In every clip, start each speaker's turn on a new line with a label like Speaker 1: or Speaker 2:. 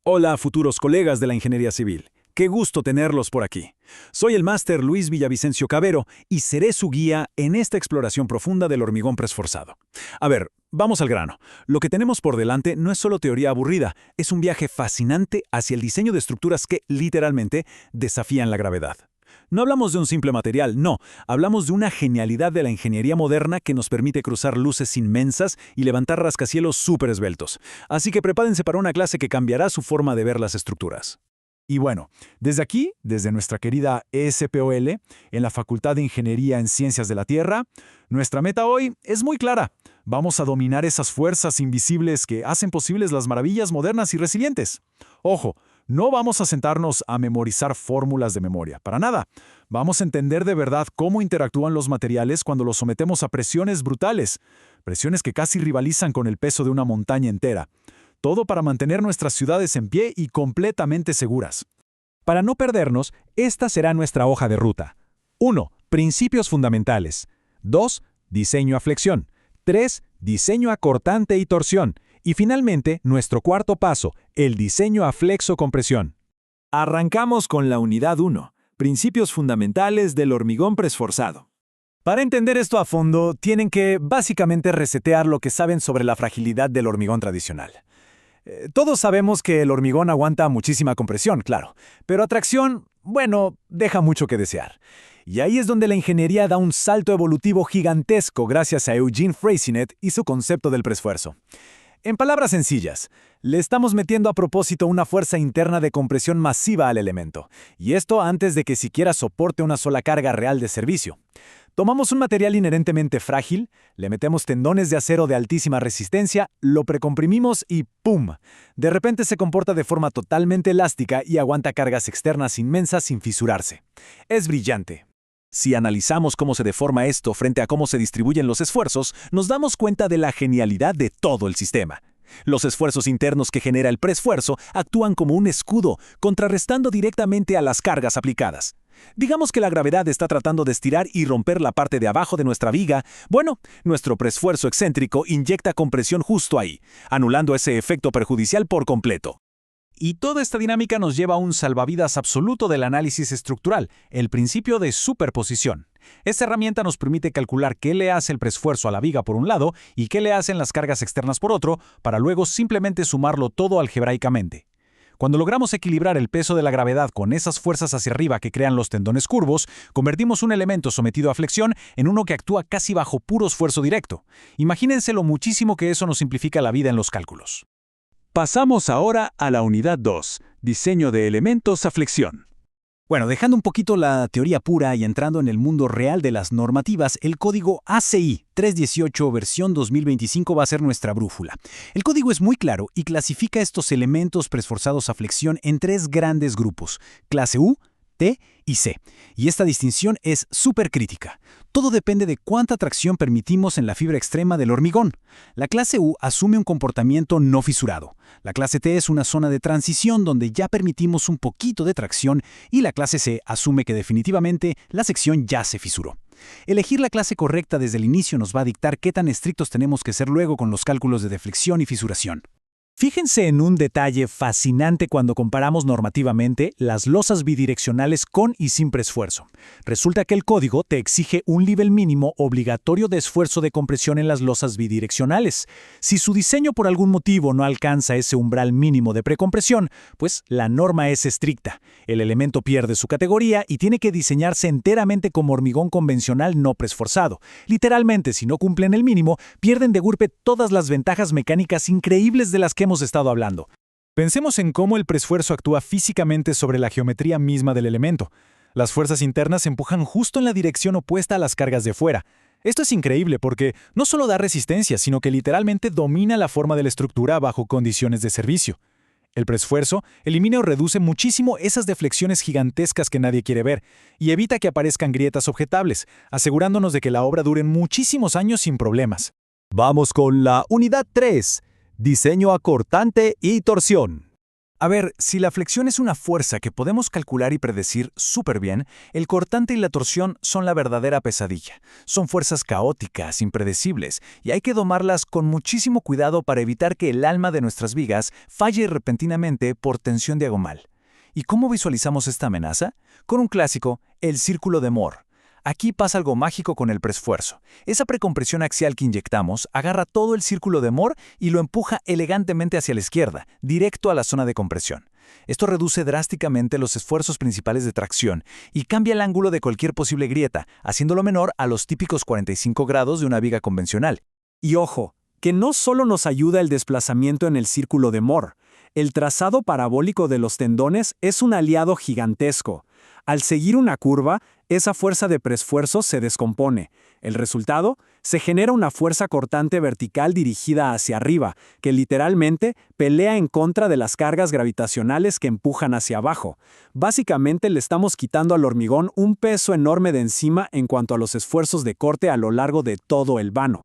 Speaker 1: Hola, futuros colegas de la ingeniería civil. Qué gusto tenerlos por aquí. Soy el máster Luis Villavicencio Cabero y seré su guía en esta exploración profunda del hormigón preesforzado. A ver, vamos al grano. Lo que tenemos por delante no es solo teoría aburrida, es un viaje fascinante hacia el diseño de estructuras que, literalmente, desafían la gravedad. No hablamos de un simple material, no. Hablamos de una genialidad de la ingeniería moderna que nos permite cruzar luces inmensas y levantar rascacielos súper esbeltos. Así que prepárense para una clase que cambiará su forma de ver las estructuras.
Speaker 2: Y bueno, desde aquí, desde nuestra querida ESPOL, en la Facultad de Ingeniería en Ciencias de la Tierra, nuestra meta hoy es muy clara. Vamos a dominar esas fuerzas invisibles que hacen posibles las maravillas modernas y resilientes. Ojo, no vamos a sentarnos a memorizar fórmulas de memoria, para nada. Vamos a entender de verdad cómo interactúan los materiales cuando los sometemos a presiones brutales, presiones que casi rivalizan con el peso de una montaña entera. Todo para mantener nuestras ciudades en pie y completamente seguras.
Speaker 3: Para no perdernos, esta será nuestra hoja de ruta. 1. Principios fundamentales. 2. Diseño a flexión. 3. Diseño a cortante y torsión. Y finalmente, nuestro cuarto paso, el diseño a flexo-compresión.
Speaker 4: Arrancamos con la unidad 1, principios fundamentales del hormigón preesforzado.
Speaker 1: Para entender esto a fondo, tienen que básicamente resetear lo que saben sobre la fragilidad del hormigón tradicional. Todos sabemos que el hormigón aguanta muchísima compresión, claro, pero a tracción, bueno, deja mucho que desear. Y ahí es donde la ingeniería da un salto evolutivo gigantesco gracias a Eugene Freycinet y su concepto del preesfuerzo. En palabras sencillas, le estamos metiendo a propósito una fuerza interna de compresión masiva al elemento, y esto antes de que siquiera soporte una sola carga real de servicio. Tomamos un material inherentemente frágil, le metemos tendones de acero de altísima resistencia, lo precomprimimos y ¡pum! De repente se comporta de forma totalmente elástica y aguanta cargas externas inmensas sin fisurarse. Es brillante. Si analizamos cómo se deforma esto frente a cómo se distribuyen los esfuerzos, nos damos cuenta de la genialidad de todo el sistema. Los esfuerzos internos que genera el preesfuerzo actúan como un escudo, contrarrestando directamente a las cargas aplicadas. Digamos que la gravedad está tratando de estirar y romper la parte de abajo de nuestra viga. Bueno, nuestro preesfuerzo excéntrico inyecta compresión justo ahí, anulando ese efecto perjudicial por completo. Y toda esta dinámica nos lleva a un salvavidas absoluto del análisis estructural, el principio de superposición. Esta herramienta nos permite calcular qué le hace el preesfuerzo a la viga por un lado y qué le hacen las cargas externas por otro, para luego simplemente sumarlo todo algebraicamente. Cuando logramos equilibrar el peso de la gravedad con esas fuerzas hacia arriba que crean los tendones curvos, convertimos un elemento sometido a flexión en uno que actúa casi bajo puro esfuerzo directo. Imagínense lo muchísimo que eso nos simplifica la vida en los cálculos.
Speaker 3: Pasamos ahora a la unidad 2, diseño de elementos a flexión.
Speaker 1: Bueno, dejando un poquito la teoría pura y entrando en el mundo real de las normativas, el código ACI 318 versión 2025 va a ser nuestra brújula. El código es muy claro y clasifica estos elementos preesforzados a flexión en tres grandes grupos: clase U, T y C. Y esta distinción es súper crítica. Todo depende de cuánta tracción permitimos en la fibra extrema del hormigón. La clase U asume un comportamiento no fisurado. La clase T es una zona de transición donde ya permitimos un poquito de tracción y la clase C asume que definitivamente la sección ya se fisuró. Elegir la clase correcta desde el inicio nos va a dictar qué tan estrictos tenemos que ser luego con los cálculos de deflexión y fisuración. Fíjense en un detalle fascinante cuando comparamos normativamente las losas bidireccionales con y sin preesfuerzo. Resulta que el código te exige un nivel mínimo obligatorio de esfuerzo de compresión en las losas bidireccionales. Si su diseño por algún motivo no alcanza ese umbral mínimo de precompresión, pues la norma es estricta. El elemento pierde su categoría y tiene que diseñarse enteramente como hormigón convencional no preesforzado. Literalmente, si no cumplen el mínimo, pierden de golpe todas las ventajas mecánicas increíbles de las que hemos estado hablando.
Speaker 2: Pensemos en cómo el preesfuerzo actúa físicamente sobre la geometría misma del elemento. Las fuerzas internas empujan justo en la dirección opuesta a las cargas de fuera. Esto es increíble porque no solo da resistencia, sino que literalmente domina la forma de la estructura bajo condiciones de servicio. El preesfuerzo elimina o reduce muchísimo esas deflexiones gigantescas que nadie quiere ver y evita que aparezcan grietas objetables, asegurándonos de que la obra dure muchísimos años sin problemas.
Speaker 3: Vamos con la unidad 3, diseño a cortante y torsión.
Speaker 1: A ver, si la flexión es una fuerza que podemos calcular y predecir súper bien, el cortante y la torsión son la verdadera pesadilla. Son fuerzas caóticas, impredecibles, y hay que domarlas con muchísimo cuidado para evitar que el alma de nuestras vigas falle repentinamente por tensión diagonal. ¿Y cómo visualizamos esta amenaza? Con un clásico, el círculo de Moore. Aquí pasa algo mágico con el preesfuerzo. Esa precompresión axial que inyectamos agarra todo el círculo de Moore y lo empuja elegantemente hacia la izquierda, directo a la zona de compresión. Esto reduce drásticamente los esfuerzos principales de tracción y cambia el ángulo de cualquier posible grieta, haciéndolo menor a los típicos 45 grados de una viga convencional.
Speaker 4: Y ojo, que no solo nos ayuda el desplazamiento en el círculo de Moore. El trazado parabólico de los tendones es un aliado gigantesco. Al seguir una curva, esa fuerza de preesfuerzo se descompone. El resultado, se genera una fuerza cortante vertical dirigida hacia arriba, que literalmente pelea en contra de las cargas gravitacionales que empujan hacia abajo. Básicamente le estamos quitando al hormigón un peso enorme de encima en cuanto a los esfuerzos de corte a lo largo de todo el vano.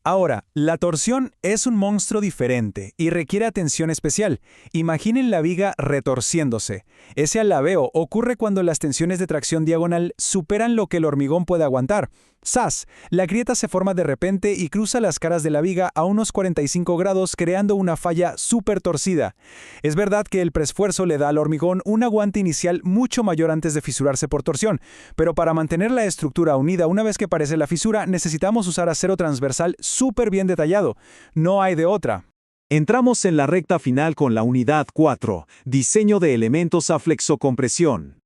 Speaker 3: Ahora, la torsión es un monstruo diferente y requiere atención especial. Imaginen la viga retorciéndose. Ese alabeo ocurre cuando las tensiones de tracción diagonal superan lo que el hormigón puede aguantar. ¡Zas! La grieta se forma de repente y cruza las caras de la viga a unos 45 grados creando una falla súper torcida. Es verdad que el preesfuerzo le da al hormigón un aguante inicial mucho mayor antes de fisurarse por torsión, pero para mantener la estructura unida una vez que aparece la fisura necesitamos usar acero transversal súper bien detallado. No hay de otra.
Speaker 5: Entramos en la recta final con la unidad 4, diseño de elementos a flexocompresión.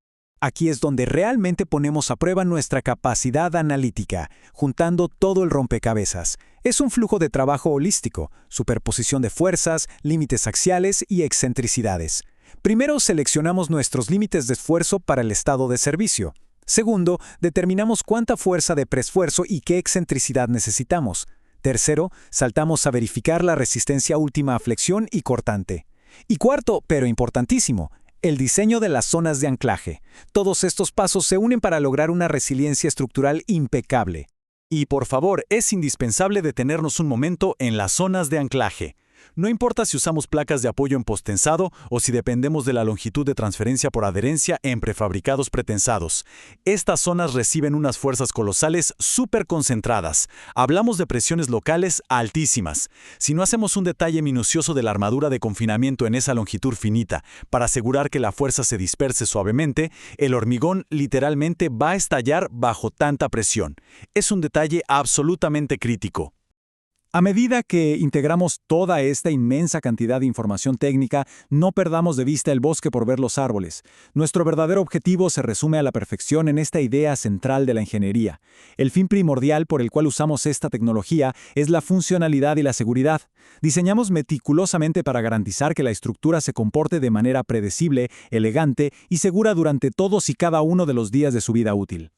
Speaker 1: Aquí es donde realmente ponemos a prueba nuestra capacidad analítica, juntando todo el rompecabezas. Es un flujo de trabajo holístico, superposición de fuerzas, límites axiales y excentricidades. Primero seleccionamos nuestros límites de esfuerzo para el estado de servicio. Segundo, determinamos cuánta fuerza de preesfuerzo y qué excentricidad necesitamos. Tercero, saltamos a verificar la resistencia última a flexión y cortante. Y cuarto, pero importantísimo, el diseño de las zonas de anclaje. Todos estos pasos se unen para lograr una resiliencia estructural impecable.
Speaker 2: Y por favor, es indispensable detenernos un momento en las zonas de anclaje. No importa si usamos placas de apoyo en posttensado o si dependemos de la longitud de transferencia por adherencia en prefabricados pretensados. Estas zonas reciben unas fuerzas colosales súper concentradas. Hablamos de presiones locales altísimas. Si no hacemos un detalle minucioso de la armadura de confinamiento en esa longitud finita para asegurar que la fuerza se disperse suavemente, el hormigón literalmente va a estallar bajo tanta presión. Es un detalle absolutamente crítico.
Speaker 3: A medida que integramos toda esta inmensa cantidad de información técnica, no perdamos de vista el bosque por ver los árboles. Nuestro verdadero objetivo se resume a la perfección en esta idea central de la ingeniería. El fin primordial por el cual usamos esta tecnología es la funcionalidad y la seguridad. Diseñamos meticulosamente para garantizar que la estructura se comporte de manera predecible, elegante y segura durante todos y cada uno de los días de su vida útil.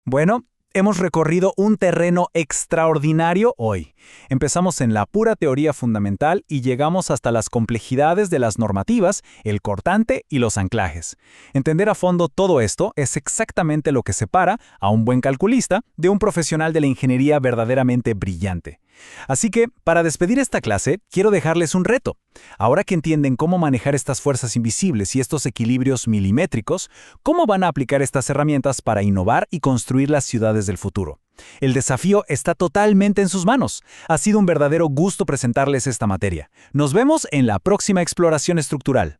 Speaker 1: Bueno, hemos recorrido un terreno extraordinario hoy. Empezamos en la pura teoría fundamental y llegamos hasta las complejidades de las normativas, el cortante y los anclajes. Entender a fondo todo esto es exactamente lo que separa a un buen calculista de un profesional de la ingeniería verdaderamente brillante. Así que, para despedir esta clase, quiero dejarles un reto. Ahora que entienden cómo manejar estas fuerzas invisibles y estos equilibrios milimétricos, ¿cómo van a aplicar estas herramientas para innovar y construir las ciudades del futuro? El desafío está totalmente en sus manos. Ha sido un verdadero gusto presentarles esta materia. Nos vemos en la próxima exploración estructural.